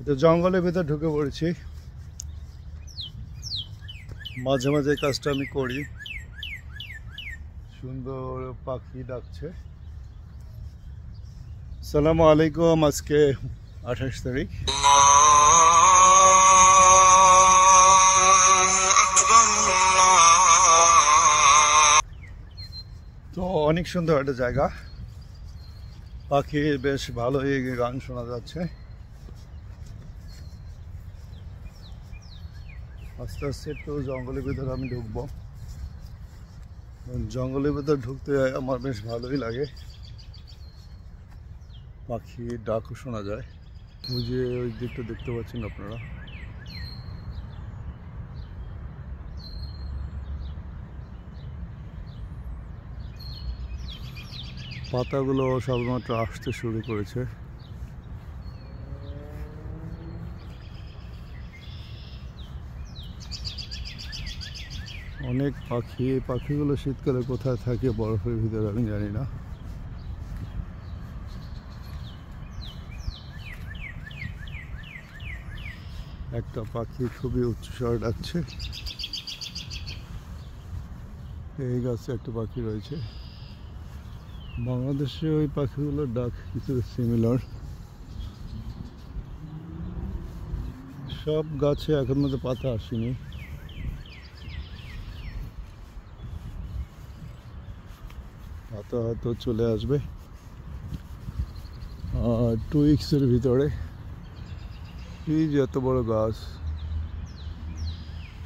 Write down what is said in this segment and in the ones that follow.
তো জঙ্গলের ভিতর ঢুকে পড়েছি, মাঝে মাঝে এই কাজটা আমি করি। সুন্দর পাখি ডাকছে। আসসালামু আলাইকুম। আজকে 28 তারিখ। তো অনেক সুন্দর একটা জায়গা, পাখি বেশ ভালোই গান শোনা যাচ্ছে। আস্তে আস্তে একটু জঙ্গলের ভিতরে আমি ঢুকবো। জঙ্গলের ভিতর ঢুকতে আমার বেশ ভালোই লাগে, পাখির ডাকও শোনা যায়। ওই যে ওই দিকটা দেখতে পাচ্ছেন আপনারা, পাতাগুলো সবেমাত্র আসতে শুরু করেছে। অনেক পাখি, এই পাখিগুলো শীতকালে কোথায় থাকে বরফের ভিতরে আমি জানি না। একটা পাখি খুবই উচ্চস্বরে ডাকছে। এই গাছে একটা পাখি রয়েছে। বাংলাদেশে ওই পাখিগুলোর ডাক কিছু সিমিলার। সব গাছে এখন মধ্যে পাতা আসেনি, পাতা হয়তো চলে আসবে। আর 2 উইক্সের ভিতরে এই যে এত বড় গাছ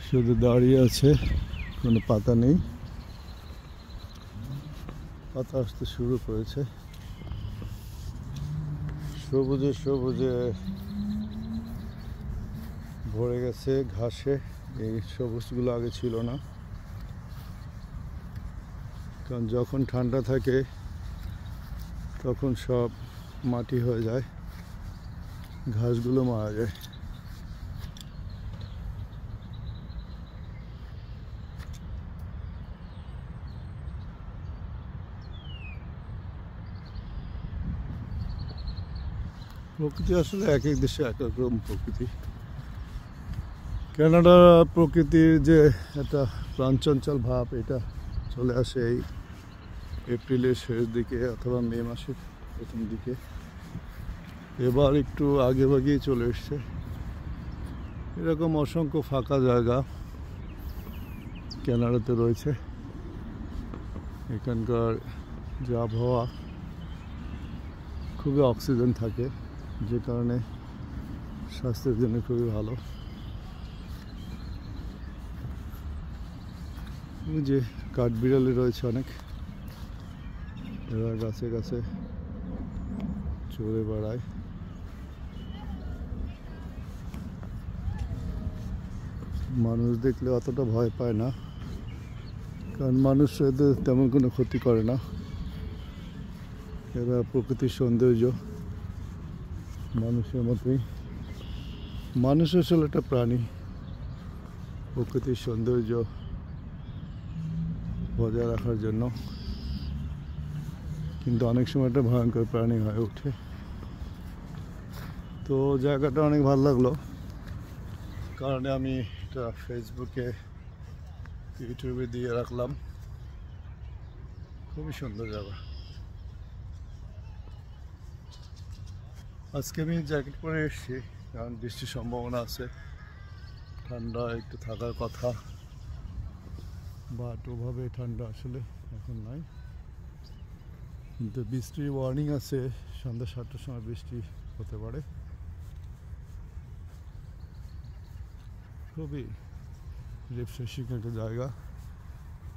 শুধু দাঁড়িয়ে আছে, কোনো পাতা নেই। পাতা আসতে শুরু করেছে, সবুজে সবুজে ভরে গেছে ঘাসে। এই সবুজগুলো আগে ছিল না, কারণ যখন ঠান্ডা থাকে তখন সব মাটি হয়ে যায়, ঘাসগুলো মারা যায়। প্রকৃতি আসলে এক এক দেশে এক এক রকম প্রকৃতি। কানাডার প্রকৃতির যে একটা প্রাণচঞ্চল ভাব, এটা চলে আসে এই এপ্রিলের শেষ দিকে অথবা মে মাসের প্রথম দিকে। এবার একটু আগে ভাগেই চলে এসছে। এরকম অসংখ্য ফাঁকা জায়গা কানাডাতে রয়েছে। এখানকার যে আবহাওয়া, খুবই অক্সিজেন থাকে, যে কারণে স্বাস্থ্যের জন্য খুবই ভালো। যে কাঠবিড়ালি রয়েছে অনেক, এরা গাছে গাছে চড়ে বেড়ায়। মানুষ দেখলে অতটা ভয় পায় না, কারণ মানুষ এদের তেমন কোনো ক্ষতি করে না। এরা প্রকৃতির সৌন্দর্য মানুষের মতোই। মানুষ আসলে একটা প্রাণী, প্রকৃতির সৌন্দর্য বজায় রাখার জন্য, কিন্তু অনেক সময় একটা ভয়ঙ্কর প্রাণী হয়ে ওঠে। তো জায়গাটা অনেক ভালো লাগলো, কারণে আমি এটা ফেসবুকে ইউটিউবে দিয়ে রাখলাম। খুবই সুন্দর জায়গা। আজকে আমি জ্যাকেট পরে এসেছি, কারণ বৃষ্টির সম্ভাবনা আছে, ঠান্ডা একটু থাকার কথা, বাট ওভাবে ঠান্ডা আসলে এখন নাই। কিন্তু বৃষ্টির ওয়ার্নিং আছে, সন্ধ্যা 7টার সময় বৃষ্টি হতে পারে। খুবই রিফ্রেশিং একটা জায়গা।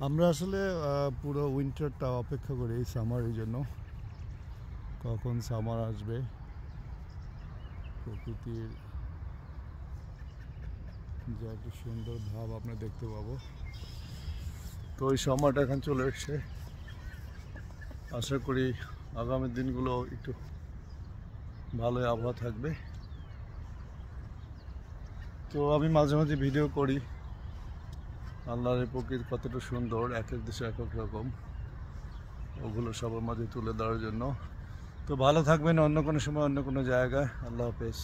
আমরা আসলে পুরো উইন্টারটা অপেক্ষা করি এই সামারের জন্য, কখন সামার আসবে, প্রকৃতির যে একটা সুন্দর ভাব আমরা দেখতে পাবো। তো ওই সময়টা এখন চলে এসছে। আশা করি আগামী দিনগুলো একটু ভালোই আবহাওয়া থাকবে। তো আমি মাঝে মাঝে ভিডিও করি, আল্লাহর প্রকৃতি কতটা সুন্দর, এক এক দেশে এক এক রকম, ওগুলো সবার মাঝে তুলে ধরার জন্য। তো ভালো থাকবেন, অন্য কোনো সময় অন্য কোনো জায়গায়। আল্লাহ হাফেজ।